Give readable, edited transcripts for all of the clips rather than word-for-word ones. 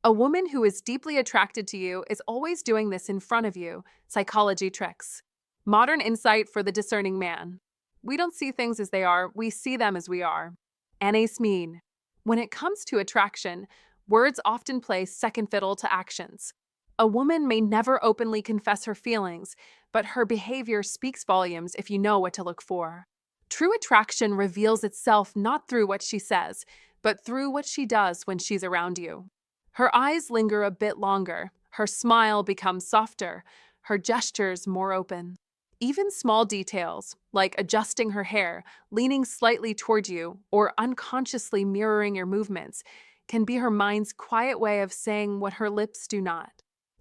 A woman who is deeply attracted to you is always doing this in front of you. Psychology tricks. Modern insight for the discerning man. We don't see things as they are, we see them as we are. Anais mean. When it comes to attraction, words often play second fiddle to actions. A woman may never openly confess her feelings, but her behavior speaks volumes if you know what to look for. True attraction reveals itself not through what she says, but through what she does when she's around you. Her eyes linger a bit longer, her smile becomes softer, her gestures more open. Even small details, like adjusting her hair, leaning slightly toward you, or unconsciously mirroring your movements, can be her mind's quiet way of saying what her lips do not.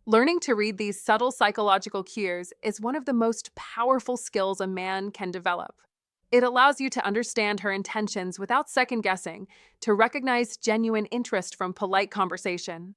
Learning to read these subtle psychological cues is one of the most powerful skills a man can develop. It allows you to understand her intentions without second guessing, to recognize genuine interest from polite conversation.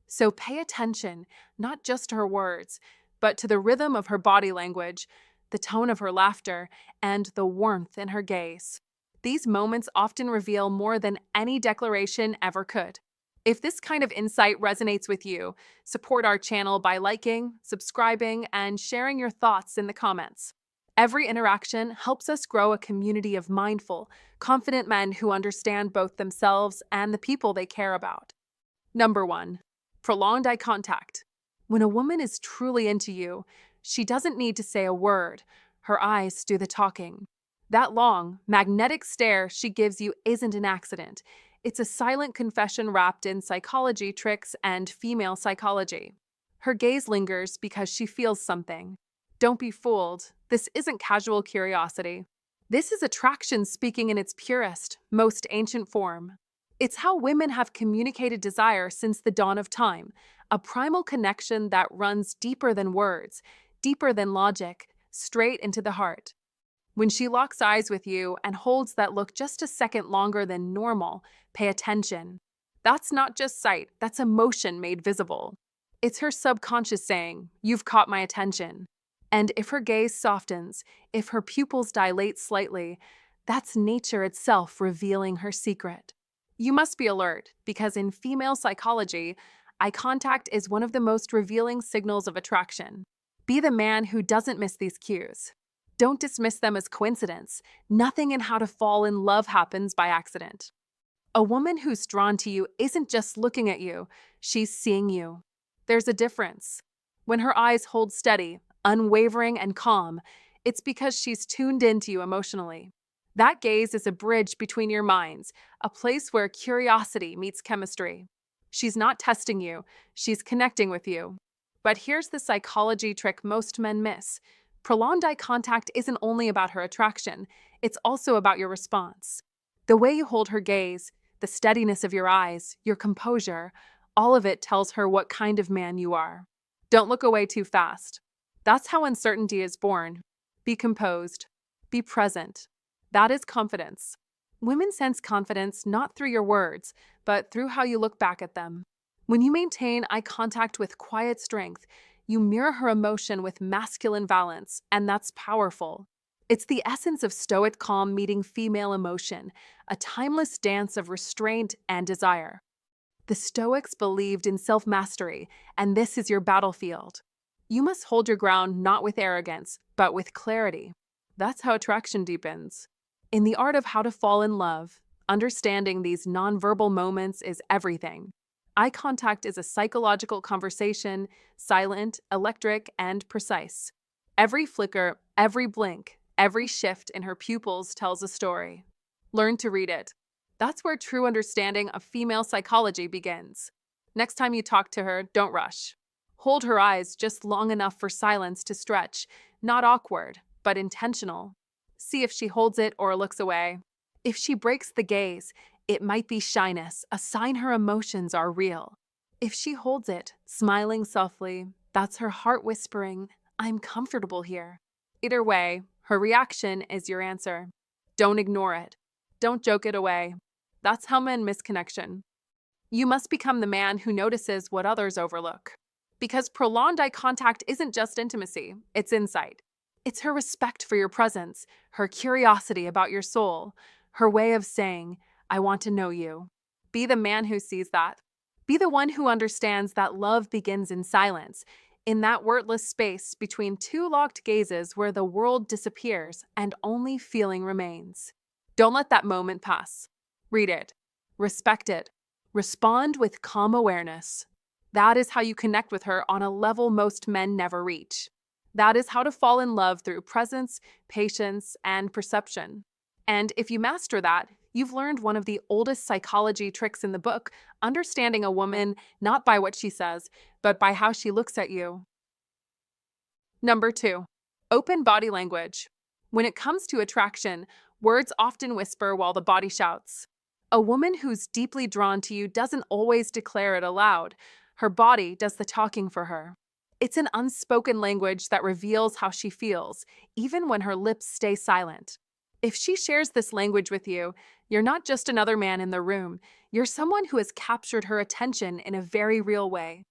So pay attention, not just to her words, but to the rhythm of her body language, the tone of her laughter, and the warmth in her gaze. These moments often reveal more than any declaration ever could. If this kind of insight resonates with you, support our channel by liking, subscribing, and sharing your thoughts in the comments. Every interaction helps us grow a community of mindful, confident men who understand both themselves and the people they care about. Number 1. Prolonged eye contact. When a woman is truly into you, she doesn't need to say a word. Her eyes do the talking. That long, magnetic stare she gives you isn't an accident. It's a silent confession wrapped in psychology tricks and female psychology. Her gaze lingers because she feels something. Don't be fooled. This isn't casual curiosity. This is attraction speaking in its purest, most ancient form. It's how women have communicated desire since the dawn of time, a primal connection that runs deeper than words, deeper than logic, straight into the heart. When she locks eyes with you and holds that look just a second longer than normal, pay attention. That's not just sight, that's emotion made visible. It's her subconscious saying, "You've caught my attention." And if her gaze softens, if her pupils dilate slightly, that's nature itself revealing her secret. You must be alert, because in female psychology, eye contact is one of the most revealing signals of attraction. Be the man who doesn't miss these cues. Don't dismiss them as coincidence. Nothing in how to fall in love happens by accident. A woman who's drawn to you isn't just looking at you, she's seeing you. There's a difference. When her eyes hold steady, unwavering and calm, it's because she's tuned into you emotionally. That gaze is a bridge between your minds, a place where curiosity meets chemistry. She's not testing you, she's connecting with you. But here's the psychology trick most men miss. Prolonged eye contact isn't only about her attraction, it's also about your response. The way you hold her gaze, the steadiness of your eyes, your composure, all of it tells her what kind of man you are. Don't look away too fast. That's how uncertainty is born. Be composed. Be present. That is confidence. Women sense confidence not through your words, but through how you look back at them. When you maintain eye contact with quiet strength, you mirror her emotion with masculine valence, and that's powerful. It's the essence of Stoic calm meeting female emotion, a timeless dance of restraint and desire. The Stoics believed in self-mastery, and this is your battlefield. You must hold your ground not with arrogance, but with clarity. That's how attraction deepens. In the art of how to fall in love, understanding these nonverbal moments is everything. Eye contact is a psychological conversation, silent, electric, and precise. Every flicker, every blink, every shift in her pupils tells a story. Learn to read it. That's where true understanding of female psychology begins. Next time you talk to her, don't rush. Hold her eyes just long enough for silence to stretch, not awkward, but intentional. See if she holds it or looks away. If she breaks the gaze, it might be shyness, a sign her emotions are real. If she holds it, smiling softly, that's her heart whispering, "I'm comfortable here." Either way, her reaction is your answer. Don't ignore it. Don't joke it away. That's how men miss connection. You must become the man who notices what others overlook. Because prolonged eye contact isn't just intimacy, it's insight. It's her respect for your presence, her curiosity about your soul, her way of saying, "I want to know you." Be the man who sees that. Be the one who understands that love begins in silence, in that wordless space between two locked gazes where the world disappears and only feeling remains. Don't let that moment pass. Read it, respect it, respond with calm awareness. That is how you connect with her on a level most men never reach. That is how to fall in love through presence, patience, and perception. And if you master that, you've learned one of the oldest psychology tricks in the book, understanding a woman not by what she says, but by how she looks at you. Number 2, open body language. When it comes to attraction, words often whisper while the body shouts. A woman who's deeply drawn to you doesn't always declare it aloud. Her body does the talking for her. It's an unspoken language that reveals how she feels, even when her lips stay silent. If she shares this language with you, you're not just another man in the room. You're someone who has captured her attention in a very real way.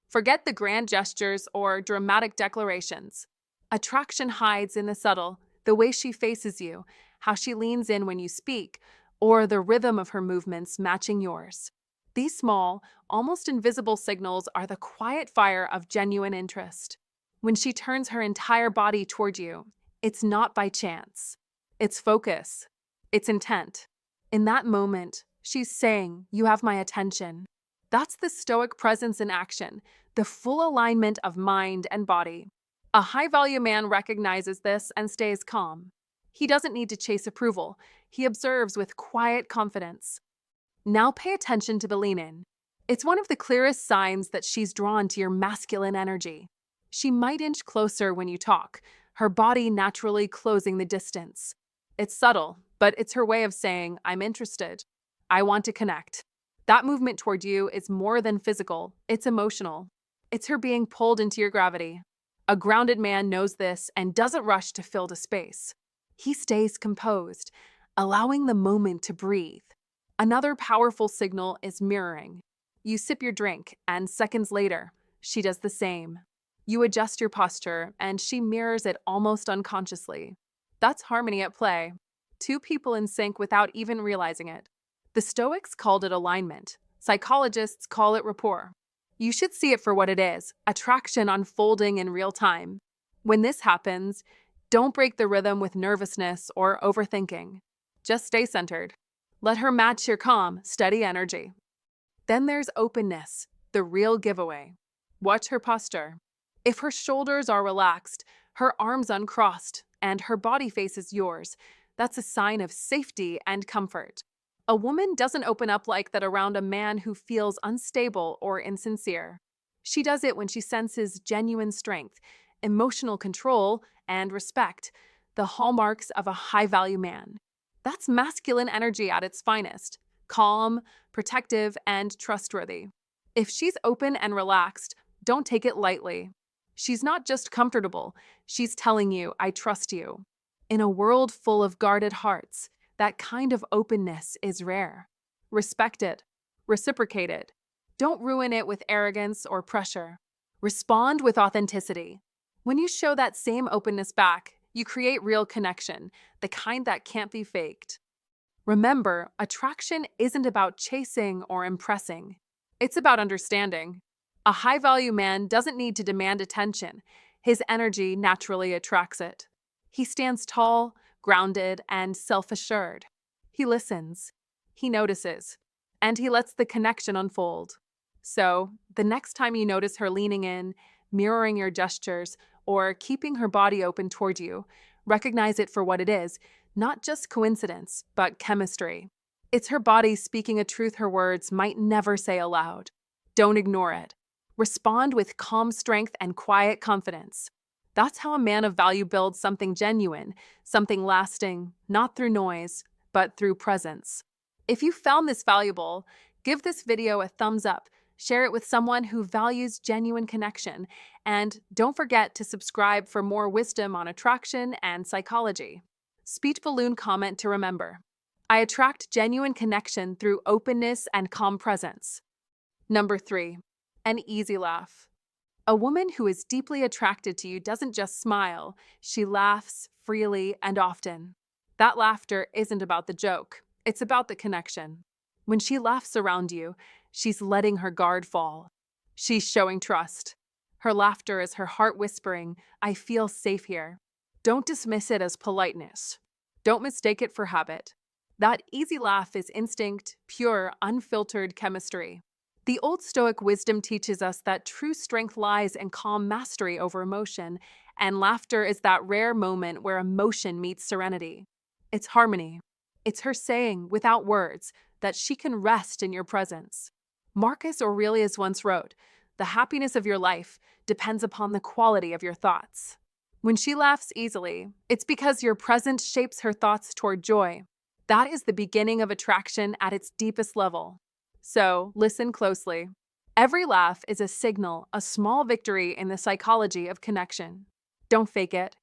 Forget the grand gestures or dramatic declarations. Attraction hides in the subtle, the way she faces you, how she leans in when you speak, or the rhythm of her movements matching yours. These small, almost invisible signals are the quiet fire of genuine interest. When she turns her entire body toward you, it's not by chance. It's focus. It's intent. In that moment, she's saying, "You have my attention." That's the Stoic presence in action, the full alignment of mind and body. A high-value man recognizes this and stays calm. He doesn't need to chase approval. He observes with quiet confidence. Now pay attention to the lean in. It's one of the clearest signs that she's drawn to your masculine energy. She might inch closer when you talk, her body naturally closing the distance. It's subtle, but it's her way of saying, "I'm interested. I want to connect." That movement toward you is more than physical, it's emotional. It's her being pulled into your gravity. A grounded man knows this and doesn't rush to fill the space. He stays composed, allowing the moment to breathe. Another powerful signal is mirroring. You sip your drink, and seconds later, she does the same. You adjust your posture, and she mirrors it almost unconsciously. That's harmony at play. Two people in sync without even realizing it. The Stoics called it alignment. Psychologists call it rapport. You should see it for what it is, attraction unfolding in real time. When this happens, don't break the rhythm with nervousness or overthinking. Just stay centered. Let her match your calm, steady energy. Then there's openness, the real giveaway. Watch her posture. If her shoulders are relaxed, her arms uncrossed, and her body faces yours, that's a sign of safety and comfort. A woman doesn't open up like that around a man who feels unstable or insincere. She does it when she senses genuine strength, emotional control, and respect, the hallmarks of a high-value man. That's masculine energy at its finest, calm, protective, and trustworthy. If she's open and relaxed, don't take it lightly. She's not just comfortable, she's telling you, "I trust you." In a world full of guarded hearts, that kind of openness is rare. Respect it. Reciprocate it. Don't ruin it with arrogance or pressure. Respond with authenticity. When you show that same openness back, you create real connection, the kind that can't be faked. Remember, attraction isn't about chasing or impressing. It's about understanding. A high-value man doesn't need to demand attention. His energy naturally attracts it. He stands tall, grounded, and self-assured. He listens, he notices, and he lets the connection unfold. So, the next time you notice her leaning in, mirroring your gestures, or keeping her body open toward you, recognize it for what it is, not just coincidence, but chemistry. It's her body speaking a truth her words might never say aloud. Don't ignore it. Respond with calm strength and quiet confidence. That's how a man of value builds something genuine, something lasting, not through noise, but through presence. If you found this valuable, give this video a thumbs up, share it with someone who values genuine connection, and don't forget to subscribe for more wisdom on attraction and psychology. Speech balloon comment to remember. I attract genuine connection through openness and calm presence. Number 3, an easy laugh. A woman who is deeply attracted to you doesn't just smile, she laughs freely and often. That laughter isn't about the joke, it's about the connection. When she laughs around you, She's letting her guard fall. She's showing trust. Her laughter is her heart whispering, I feel safe here. Don't dismiss it as politeness. Don't mistake it for habit. That easy laugh is instinct, pure, unfiltered chemistry. The Old Stoic wisdom teaches us that true strength lies in calm mastery over emotion, and laughter is that rare moment where emotion meets serenity. It's harmony. It's her saying, without words, that she can rest in your presence. Marcus Aurelius once wrote, "The happiness of your life depends upon the quality of your thoughts." When she laughs easily, it's because your presence shapes her thoughts toward joy. That is the beginning of attraction at its deepest level. So, listen closely. Every laugh is a signal, a small victory in the psychology of connection. Don't fake it.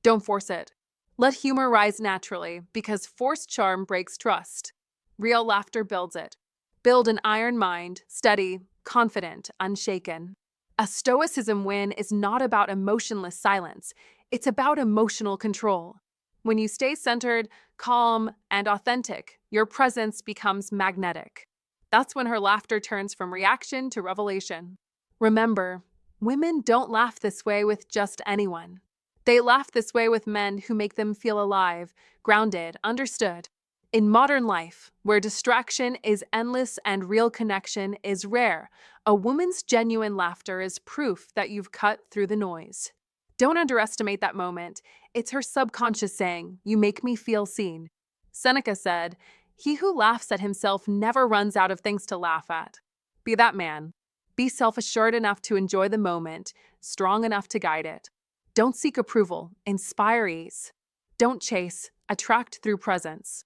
Don't force it. Let humor rise naturally, because forced charm breaks trust. Real laughter builds it. Build an iron mind, steady, confident, unshaken. A Stoicism win is not about emotionless silence. It's about emotional control. When you stay centered, calm, and authentic, your presence becomes magnetic. That's when her laughter turns from reaction to revelation. Remember, women don't laugh this way with just anyone. They laugh this way with men who make them feel alive, grounded, understood. In modern life, where distraction is endless and real connection is rare, a woman's genuine laughter is proof that you've cut through the noise. Don't underestimate that moment. It's her subconscious saying, "You make me feel seen." Seneca said, "He who laughs at himself never runs out of things to laugh at." Be that man. Be self-assured enough to enjoy the moment, strong enough to guide it. Don't seek approval, inspire ease. Don't chase, attract through presence.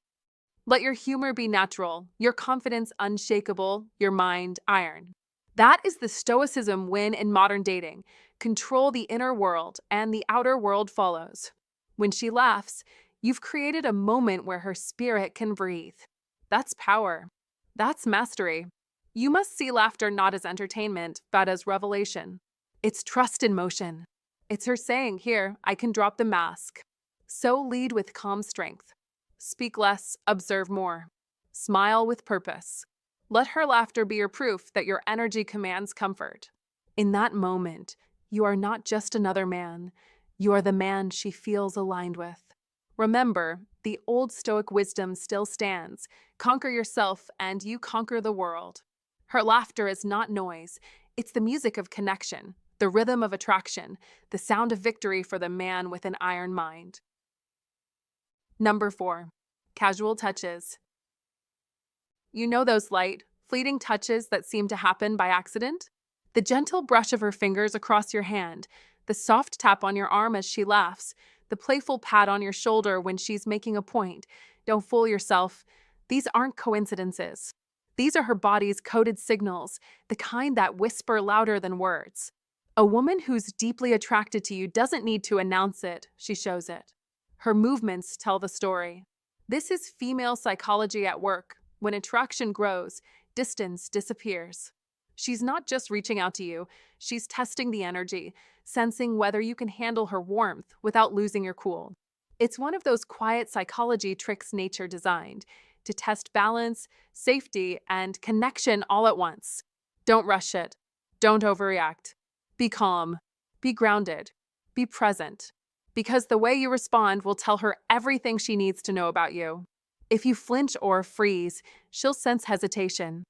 Let your humor be natural, your confidence unshakable, your mind iron. That is the Stoicism win in modern dating. Control the inner world, and the outer world follows. When she laughs, you've created a moment where her spirit can breathe. That's power. That's mastery. You must see laughter not as entertainment, but as revelation. It's trust in motion. It's her saying, "Here, I can drop the mask." So lead with calm strength. Speak less, observe more. Smile with purpose. Let her laughter be your proof that your energy commands comfort. In that moment, you are not just another man. You are the man she feels aligned with. Remember, the old Stoic wisdom still stands. Conquer yourself and you conquer the world. Her laughter is not noise. It's the music of connection, the rhythm of attraction, the sound of victory for the man with an iron mind. Number 4, casual touches. You know those light, fleeting touches that seem to happen by accident? The gentle brush of her fingers across your hand, the soft tap on your arm as she laughs, the playful pat on your shoulder when she's making a point. Don't fool yourself. These aren't coincidences. These are her body's coded signals, the kind that whisper louder than words. A woman who's deeply attracted to you doesn't need to announce it, she shows it. Her movements tell the story. This is female psychology at work. When attraction grows, distance disappears. She's not just reaching out to you, she's testing the energy, sensing whether you can handle her warmth without losing your cool. It's one of those quiet psychology tricks nature designed to test balance, safety, and connection all at once. Don't rush it. Don't overreact. Be calm. Be grounded. Be present. Because the way you respond will tell her everything she needs to know about you. If you flinch or freeze, she'll sense hesitation.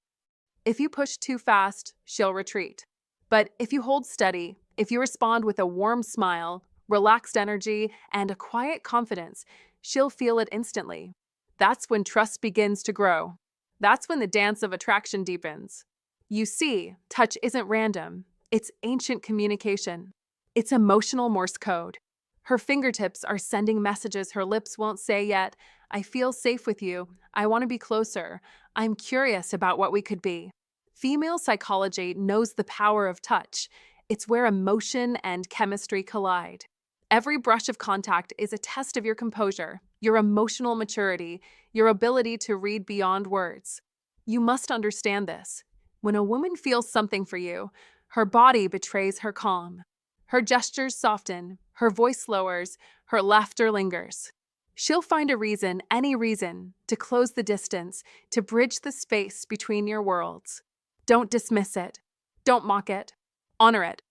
If you push too fast, she'll retreat. But if you hold steady, if you respond with a warm smile, relaxed energy, and a quiet confidence, she'll feel it instantly. That's when trust begins to grow. That's when the dance of attraction deepens. You see, touch isn't random. It's ancient communication. It's emotional Morse code. Her fingertips are sending messages her lips won't say yet. I feel safe with you. I want to be closer. I'm curious about what we could be. Female psychology knows the power of touch. It's where emotion and chemistry collide. Every brush of contact is a test of your composure, your emotional maturity, your ability to read beyond words. You must understand this. When a woman feels something for you, her body betrays her calm. Her gestures soften, her voice lowers, her laughter lingers. She'll find a reason, any reason, to close the distance, to bridge the space between your worlds. Don't dismiss it. Don't mock it. Honor it.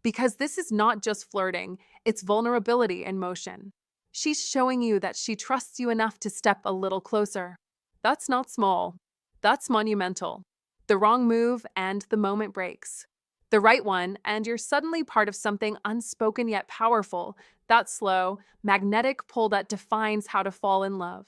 Because this is not just flirting, it's vulnerability in motion. She's showing you that she trusts you enough to step a little closer. That's not small. That's monumental. The wrong move and the moment breaks. The right one, and you're suddenly part of something unspoken yet powerful, that slow, magnetic pull that defines how to fall in love.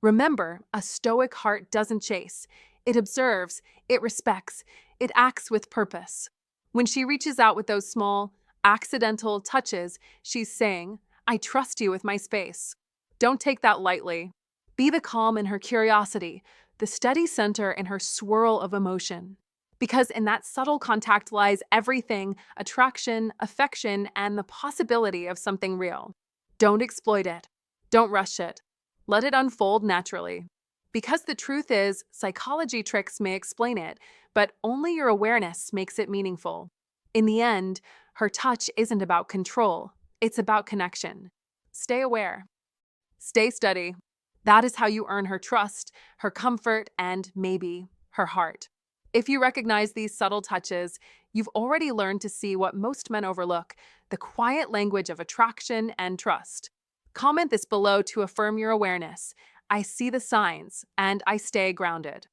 Remember, a stoic heart doesn't chase. It observes, it respects, it acts with purpose. When she reaches out with those small, accidental touches, she's saying, I trust you with my space. Don't take that lightly. Be the calm in her curiosity, the steady center in her swirl of emotion. Because in that subtle contact lies everything, attraction, affection, and the possibility of something real. Don't exploit it. Don't rush it. Let it unfold naturally. Because the truth is, psychology tricks may explain it, but only your awareness makes it meaningful. In the end, her touch isn't about control, it's about connection. Stay aware. Stay steady. That is how you earn her trust, her comfort, and maybe her heart. If you recognize these subtle touches, you've already learned to see what most men overlook, the quiet language of attraction and trust. Comment this below to affirm your awareness. I see the signs, and I stay grounded.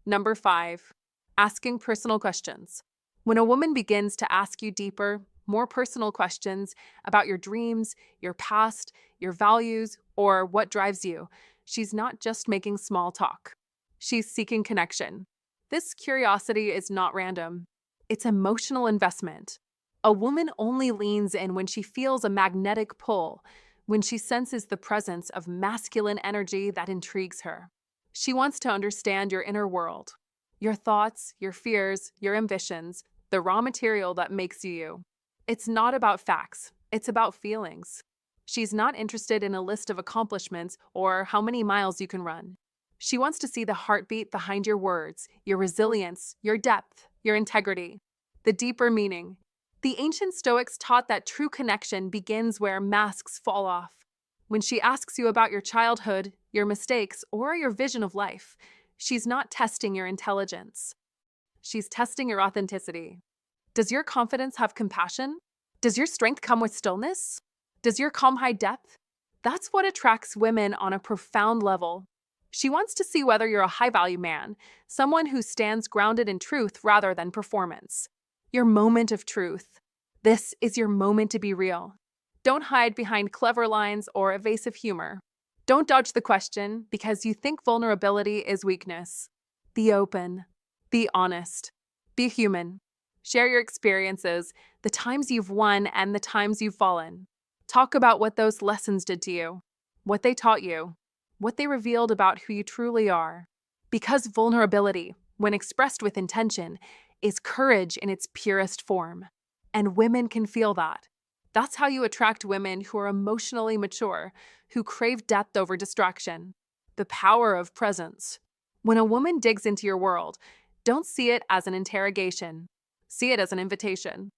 Number 5, asking personal questions. When a woman begins to ask you deeper, more personal questions about your dreams, your past, your values, or what drives you, she's not just making small talk. She's seeking connection. This curiosity is not random. It's emotional investment. A woman only leans in when she feels a magnetic pull, when she senses the presence of masculine energy that intrigues her. She wants to understand your inner world, your thoughts, your fears, your ambitions, the raw material that makes you you. It's not about facts, it's about feelings. She's not interested in a list of accomplishments or how many miles you can run. She wants to see the heartbeat behind your words, your resilience, your depth, your integrity, the deeper meaning. The ancient Stoics taught that true connection begins where masks fall off. When she asks you about your childhood, your mistakes, or your vision of life, she's not testing your intelligence. She's testing your authenticity. Does your confidence have compassion? Does your strength come with stillness? Does your calm hide depth? That's what attracts women on a profound level. She wants to see whether you're a high-value man, someone who stands grounded in truth rather than performance. Your moment of truth. This is your moment to be real. Don't hide behind clever lines or evasive humor. Don't dodge the question because you think vulnerability is weakness. Be open. Be honest. Be human. Share your experiences, the times you've won and the times you've fallen. Talk about what those lessons did to you, what they taught you, what they revealed about who you truly are. Because vulnerability, when expressed with intention, is courage in its purest form. And women can feel that. That's how you attract women who are emotionally mature, who crave depth over distraction. The power of presence. When a woman digs into your world, don't see it as an interrogation. See it as an invitation.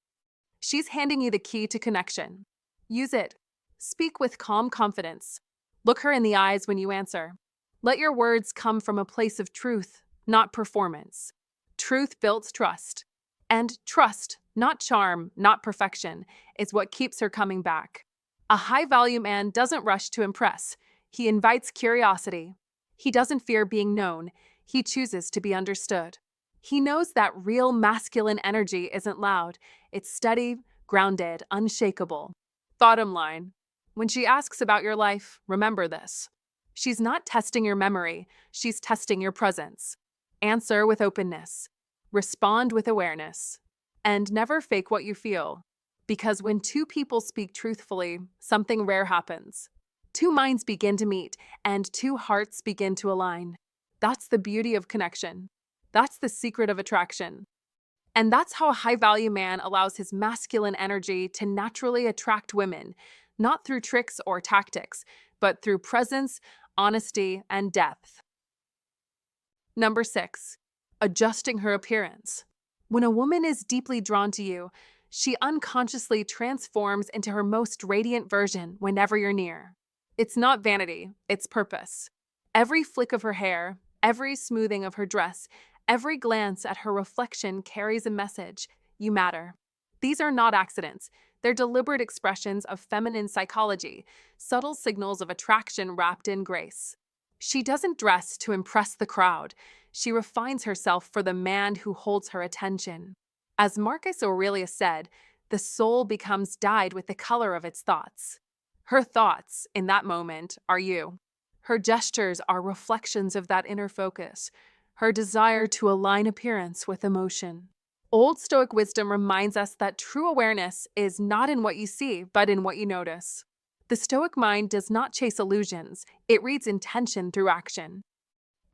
She's handing you the key to connection. Use it. Speak with calm confidence. Look her in the eyes when you answer. Let your words come from a place of truth, not performance. Truth builds trust. And trust, not charm, not perfection, is what keeps her coming back. A high-value man doesn't rush to impress. He invites curiosity. He doesn't fear being known. He chooses to be understood. He knows that real masculine energy isn't loud. It's steady, grounded, unshakable. Bottom line, when she asks about your life, remember this. She's not testing your memory. She's testing your presence. Answer with openness. Respond with awareness. And never fake what you feel. Because when two people speak truthfully, something rare happens. Two minds begin to meet, and two hearts begin to align. That's the beauty of connection. That's the secret of attraction. And that's how a high-value man allows his masculine energy to naturally attract women, not through tricks or tactics, but through presence, honesty, and depth. Number 6, adjusting her appearance. When a woman is deeply drawn to you, she unconsciously transforms into her most radiant version whenever you're near. It's not vanity, it's purpose. Every flick of her hair, every smoothing of her dress, Every glance at her reflection carries a message: you matter. These are not accidents. They're deliberate expressions of feminine psychology, subtle signals of attraction wrapped in grace. She doesn't dress to impress the crowd. She refines herself for the man who holds her attention. As Marcus Aurelius said, the soul becomes dyed with the color of its thoughts. Her thoughts, in that moment, are you. Her gestures are reflections of that inner focus, her desire to align appearance with emotion. Old Stoic wisdom reminds us that true awareness is not in what you see, but in what you notice. The Stoic mind does not chase illusions, it reads intention through action.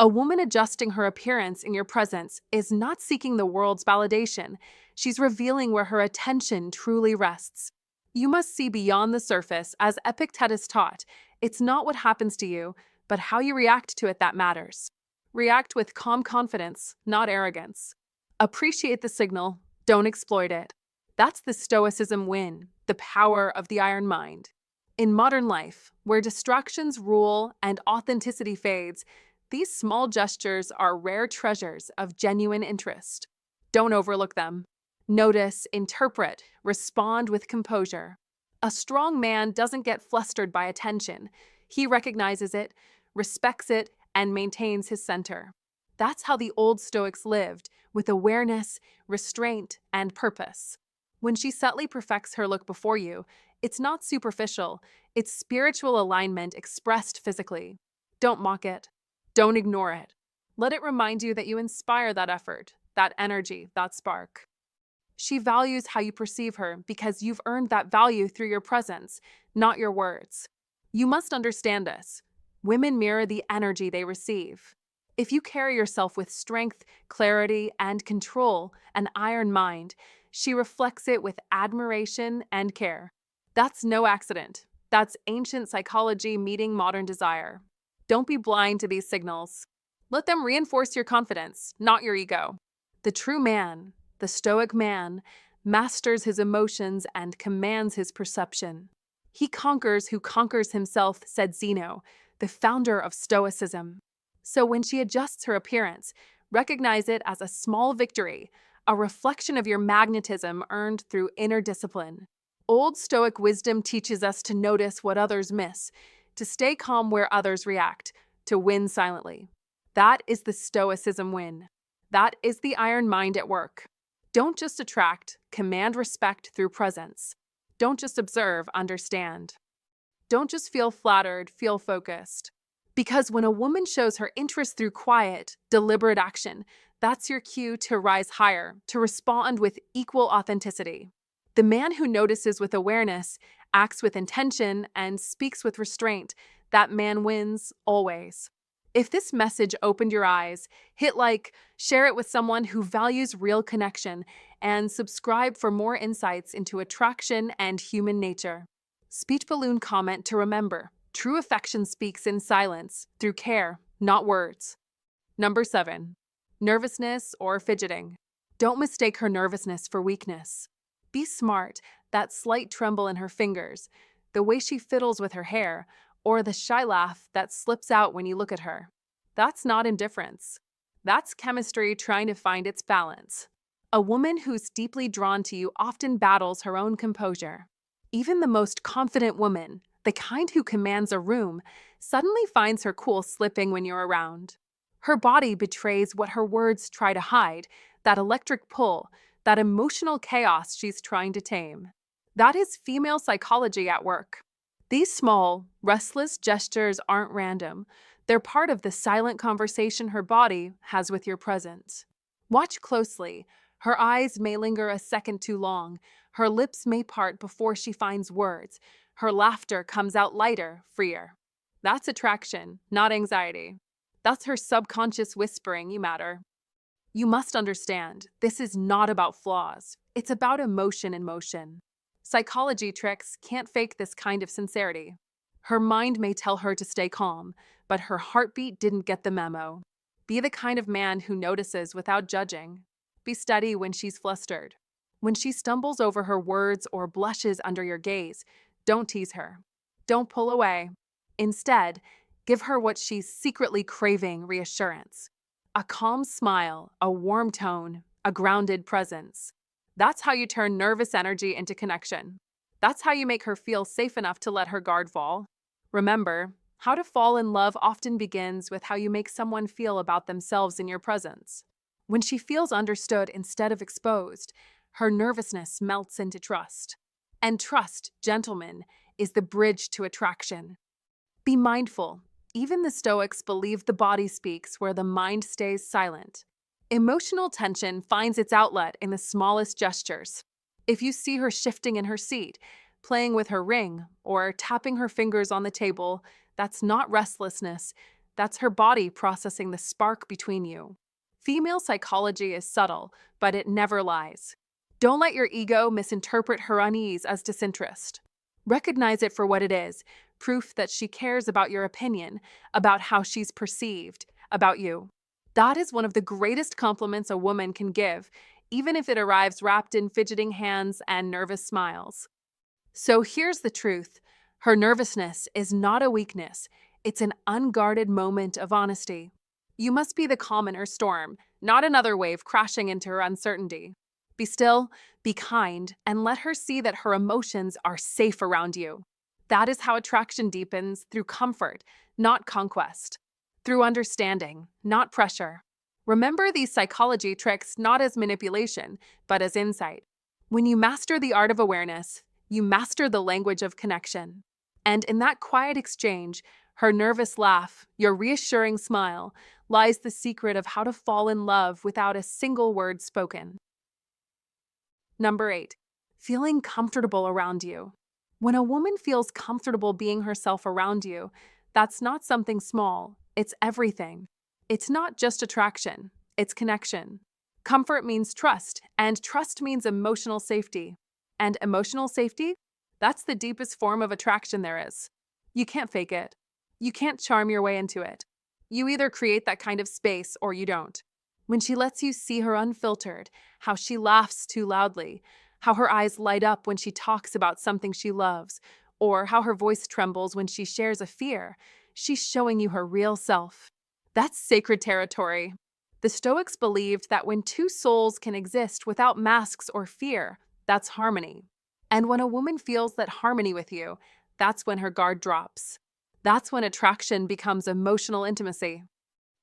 A woman adjusting her appearance in your presence is not seeking the world's validation. She's revealing where her attention truly rests. You must see beyond the surface, as Epictetus taught. It's not what happens to you, but how you react to it that matters. React with calm confidence, not arrogance. Appreciate the signal, don't exploit it. That's the Stoicism win, the power of the iron mind. In modern life, where distractions rule and authenticity fades, these small gestures are rare treasures of genuine interest. Don't overlook them. Notice, interpret, respond with composure. A strong man doesn't get flustered by attention. He recognizes it, respects it, and maintains his center. That's how the old Stoics lived, with awareness, restraint, and purpose. When she subtly perfects her look before you, it's not superficial, it's spiritual alignment expressed physically. Don't mock it. Don't ignore it. Let it remind you that you inspire that effort, that energy, that spark. She values how you perceive her because you've earned that value through your presence, not your words. You must understand this. Women mirror the energy they receive. If you carry yourself with strength, clarity, and control, an iron mind, she reflects it with admiration and care. That's no accident. That's ancient psychology meeting modern desire. Don't be blind to these signals. Let them reinforce your confidence, not your ego. The true man, the Stoic man, masters his emotions and commands his perception. He conquers who conquers himself, said Zeno, the founder of Stoicism. So when she adjusts her appearance, recognize it as a small victory, a reflection of your magnetism earned through inner discipline. Old Stoic wisdom teaches us to notice what others miss, to stay calm where others react, to win silently. That is the Stoicism win. That is the iron mind at work. Don't just attract, command respect through presence. Don't just observe, understand. Don't just feel flattered, feel focused. Because when a woman shows her interest through quiet, deliberate action, that's your cue to rise higher, to respond with equal authenticity. The man who notices with awareness, acts with intention, and speaks with restraint, that man wins always. If this message opened your eyes, hit like, share it with someone who values real connection, and subscribe for more insights into attraction and human nature. Speech balloon comment to remember. True affection speaks in silence, through care, not words. Number 7. Nervousness or fidgeting. Don't mistake her nervousness for weakness. Be smart, that slight tremble in her fingers, the way she fiddles with her hair, or the shy laugh that slips out when you look at her. That's not indifference. That's chemistry trying to find its balance. A woman who's deeply drawn to you often battles her own composure. Even the most confident woman, the kind who commands a room, suddenly finds her cool slipping when you're around. Her body betrays what her words try to hide, that electric pull, that emotional chaos she's trying to tame. That is female psychology at work. These small, restless gestures aren't random. They're part of the silent conversation her body has with your presence. Watch closely. Her eyes may linger a second too long. Her lips may part before she finds words. Her laughter comes out lighter, freer. That's attraction, not anxiety. That's her subconscious whispering, you matter. You must understand, this is not about flaws. It's about emotion in motion. Psychology tricks can't fake this kind of sincerity. Her mind may tell her to stay calm, but her heartbeat didn't get the memo. Be the kind of man who notices without judging. Be steady when she's flustered. When she stumbles over her words or blushes under your gaze, don't tease her. Don't pull away. Instead, give her what she's secretly craving: reassurance. A calm smile, a warm tone, a grounded presence. That's how you turn nervous energy into connection. That's how you make her feel safe enough to let her guard fall. Remember, how to fall in love often begins with how you make someone feel about themselves in your presence. When she feels understood instead of exposed, her nervousness melts into trust. And trust, gentlemen, is the bridge to attraction. Be mindful. Even the Stoics believe the body speaks where the mind stays silent. Emotional tension finds its outlet in the smallest gestures. If you see her shifting in her seat, playing with her ring, or tapping her fingers on the table, that's not restlessness. That's her body processing the spark between you. Female psychology is subtle, but it never lies. Don't let your ego misinterpret her unease as disinterest. Recognize it for what it is, proof that she cares about your opinion, about how she's perceived, about you. That is one of the greatest compliments a woman can give, even if it arrives wrapped in fidgeting hands and nervous smiles. So here's the truth. Her nervousness is not a weakness. It's an unguarded moment of honesty. You must be the calm in her storm, not another wave crashing into her uncertainty. Be still, be kind, and let her see that her emotions are safe around you. That is how attraction deepens, through comfort, not conquest. Through understanding, not pressure. Remember these psychology tricks not as manipulation, but as insight. When you master the art of awareness, you master the language of connection. And in that quiet exchange, her nervous laugh, your reassuring smile, lies the secret of how to fall in love without a single word spoken. Number 8, feeling comfortable around you. When a woman feels comfortable being herself around you, that's not something small, it's everything. It's not just attraction, it's connection. Comfort means trust, and trust means emotional safety. And emotional safety? That's the deepest form of attraction there is. You can't fake it. You can't charm your way into it. You either create that kind of space or you don't. When she lets you see her unfiltered, how she laughs too loudly, how her eyes light up when she talks about something she loves, or how her voice trembles when she shares a fear, she's showing you her real self. That's sacred territory. The Stoics believed that when two souls can exist without masks or fear, that's harmony. And when a woman feels that harmony with you, that's when her guard drops. That's when attraction becomes emotional intimacy.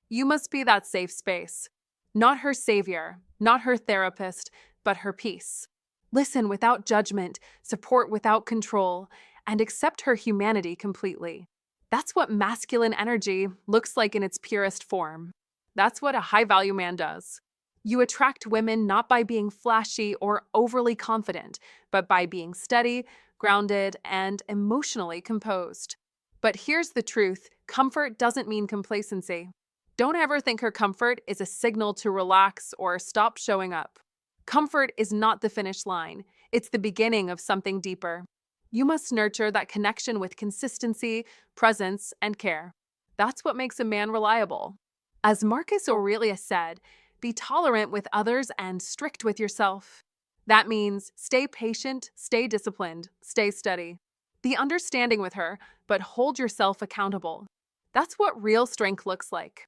You must be that safe space. Not her savior, not her therapist, but her peace. Listen without judgment, support without control, and accept her humanity completely. That's what masculine energy looks like in its purest form. That's what a high-value man does. You attract women not by being flashy or overly confident, but by being steady, grounded, and emotionally composed. But here's the truth, comfort doesn't mean complacency. Don't ever think her comfort is a signal to relax or stop showing up. Comfort is not the finish line. It's the beginning of something deeper. You must nurture that connection with consistency, presence, and care. That's what makes a man reliable. As Marcus Aurelius said, be tolerant with others and strict with yourself. That means stay patient, stay disciplined, stay steady. Be understanding with her, but hold yourself accountable. That's what real strength looks like.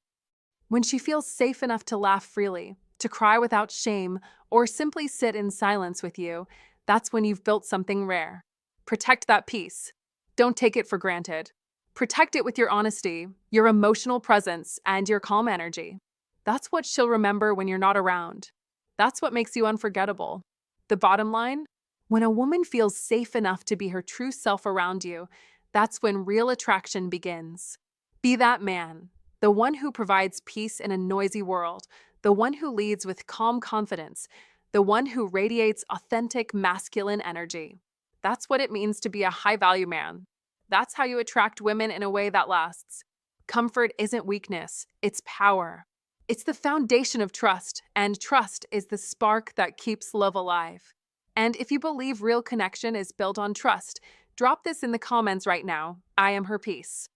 When she feels safe enough to laugh freely, to cry without shame, or simply sit in silence with you, that's when you've built something rare. Protect that peace. Don't take it for granted. Protect it with your honesty, your emotional presence, and your calm energy. That's what she'll remember when you're not around. That's what makes you unforgettable. The bottom line? When a woman feels safe enough to be her true self around you, that's when real attraction begins. Be that man, the one who provides peace in a noisy world, the one who leads with calm confidence, the one who radiates authentic masculine energy. That's what it means to be a high-value man. That's how you attract women in a way that lasts. Comfort isn't weakness, it's power. It's the foundation of trust, and trust is the spark that keeps love alive. And if you believe real connection is built on trust, drop this in the comments right now. I am her peace.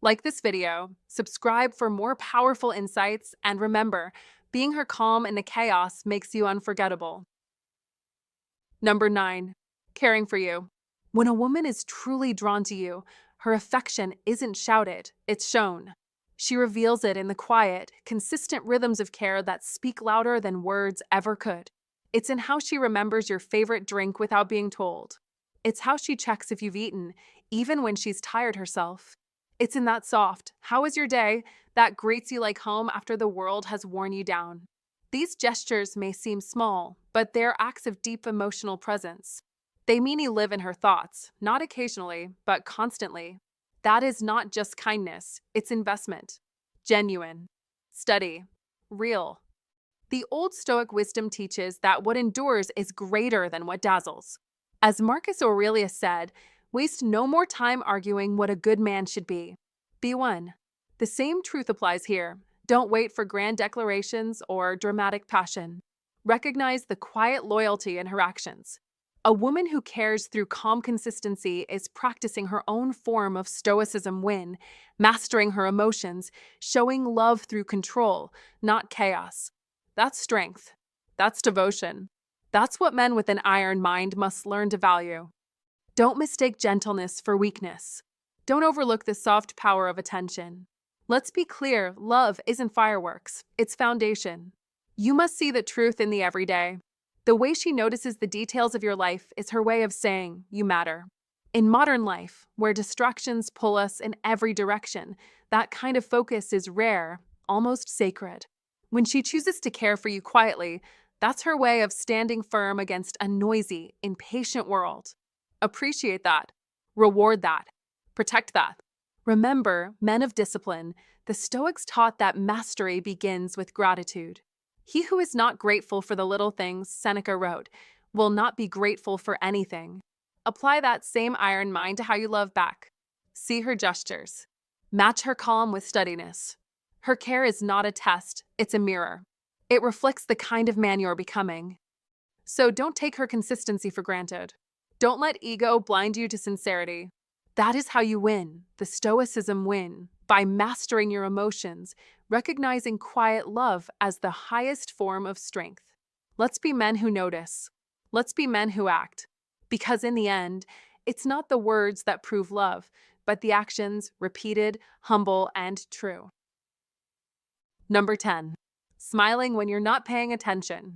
Like this video, subscribe for more powerful insights, and remember, being her calm in the chaos makes you unforgettable. Number 9, caring for you. When a woman is truly drawn to you, her affection isn't shouted, it's shown. She reveals it in the quiet, consistent rhythms of care that speak louder than words ever could. It's in how she remembers your favorite drink without being told. It's how she checks if you've eaten, even when she's tired herself. It's in that soft, "How was your day?" that greets you like home after the world has worn you down. These gestures may seem small, but they're acts of deep emotional presence. They mean you live in her thoughts, not occasionally, but constantly. That is not just kindness, it's investment. Genuine. Steady. Real. The old Stoic wisdom teaches that what endures is greater than what dazzles. As Marcus Aurelius said, waste no more time arguing what a good man should be. Be one. The same truth applies here. Don't wait for grand declarations or dramatic passion. Recognize the quiet loyalty in her actions. A woman who cares through calm consistency is practicing her own form of Stoicism win, mastering her emotions, showing love through control, not chaos. That's strength. That's devotion. That's what men with an iron mind must learn to value. Don't mistake gentleness for weakness. Don't overlook the soft power of attention. Let's be clear, love isn't fireworks, it's foundation. You must see the truth in the everyday. The way she notices the details of your life is her way of saying, you matter. In modern life, where distractions pull us in every direction, that kind of focus is rare, almost sacred. When she chooses to care for you quietly, that's her way of standing firm against a noisy, impatient world. Appreciate that. Reward that. Protect that. Remember, men of discipline, the Stoics taught that mastery begins with gratitude. He who is not grateful for the little things, Seneca wrote, will not be grateful for anything. Apply that same iron mind to how you love back. See her gestures. Match her calm with steadiness. Her care is not a test, it's a mirror. It reflects the kind of man you're becoming. So don't take her consistency for granted. Don't let ego blind you to sincerity. That is how you win, the Stoicism win, by mastering your emotions, recognizing quiet love as the highest form of strength. Let's be men who notice. Let's be men who act. Because in the end, it's not the words that prove love, but the actions, repeated, humble, and true. Number 10. Smiling when you're not paying attention.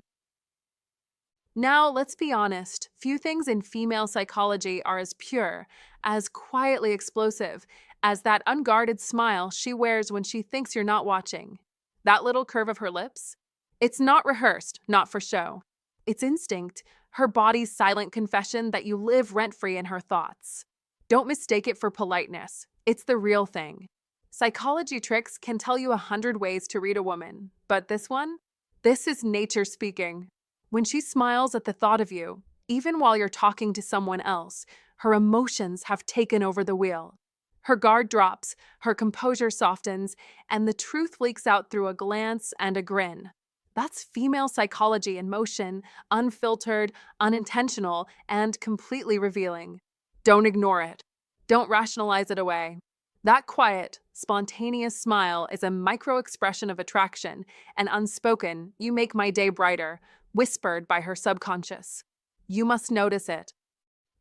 Now, let's be honest, few things in female psychology are as pure, as quietly explosive, as that unguarded smile she wears when she thinks you're not watching. That little curve of her lips? It's not rehearsed, not for show. It's instinct, her body's silent confession that you live rent-free in her thoughts. Don't mistake it for politeness. It's the real thing. Psychology tricks can tell you 100 ways to read a woman, but this one? This is nature speaking. When she smiles at the thought of you, even while you're talking to someone else, her emotions have taken over the wheel. Her guard drops, her composure softens, and the truth leaks out through a glance and a grin. That's female psychology in motion, unfiltered, unintentional, and completely revealing. Don't ignore it. Don't rationalize it away. That quiet, spontaneous smile is a micro-expression of attraction, and unspoken, "You make my day brighter," whispered by her subconscious. You must notice it.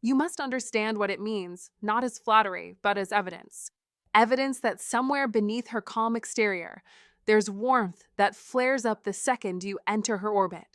You must understand what it means, not as flattery, but as evidence. Evidence that somewhere beneath her calm exterior, there's warmth that flares up the second you enter her orbit.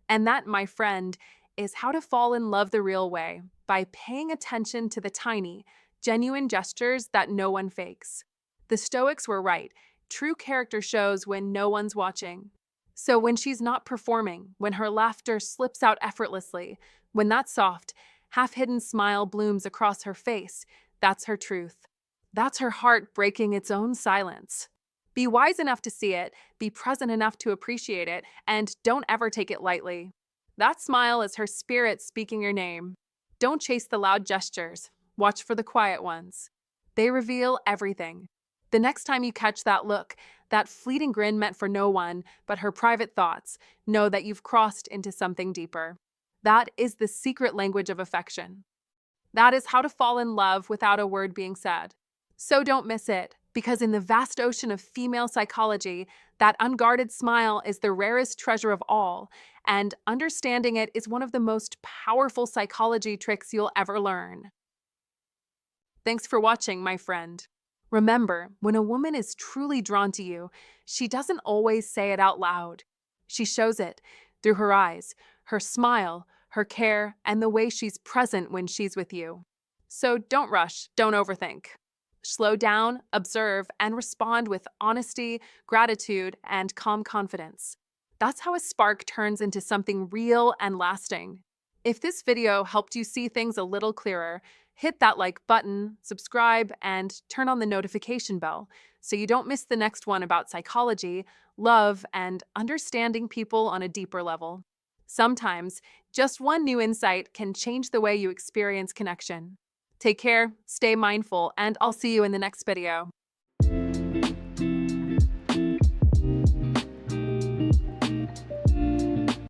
And that, my friend, is how to fall in love the real way, by paying attention to the tiny, genuine gestures that no one fakes. The Stoics were right. True character shows when no one's watching. So when she's not performing, when her laughter slips out effortlessly, when that soft, half-hidden smile blooms across her face, that's her truth. That's her heart breaking its own silence. Be wise enough to see it, be present enough to appreciate it, and don't ever take it lightly. That smile is her spirit speaking your name. Don't chase the loud gestures. Watch for the quiet ones. They reveal everything. The next time you catch that look, that fleeting grin meant for no one but her private thoughts, know that you've crossed into something deeper. That is the secret language of affection. That is how to fall in love without a word being said. So don't miss it, because in the vast ocean of female psychology, that unguarded smile is the rarest treasure of all, and understanding it is one of the most powerful psychology tricks you'll ever learn. Thanks for watching, my friend. Remember, when a woman is truly drawn to you, she doesn't always say it out loud. She shows it through her eyes, her smile, her care, and the way she's present when she's with you. So don't rush, don't overthink. Slow down, observe, and respond with honesty, gratitude, and calm confidence. That's how a spark turns into something real and lasting. If this video helped you see things a little clearer, hit that like button, subscribe, and turn on the notification bell so you don't miss the next one about psychology, love, and understanding people on a deeper level. Sometimes, just one new insight can change the way you experience connection. Take care, stay mindful, and I'll see you in the next video.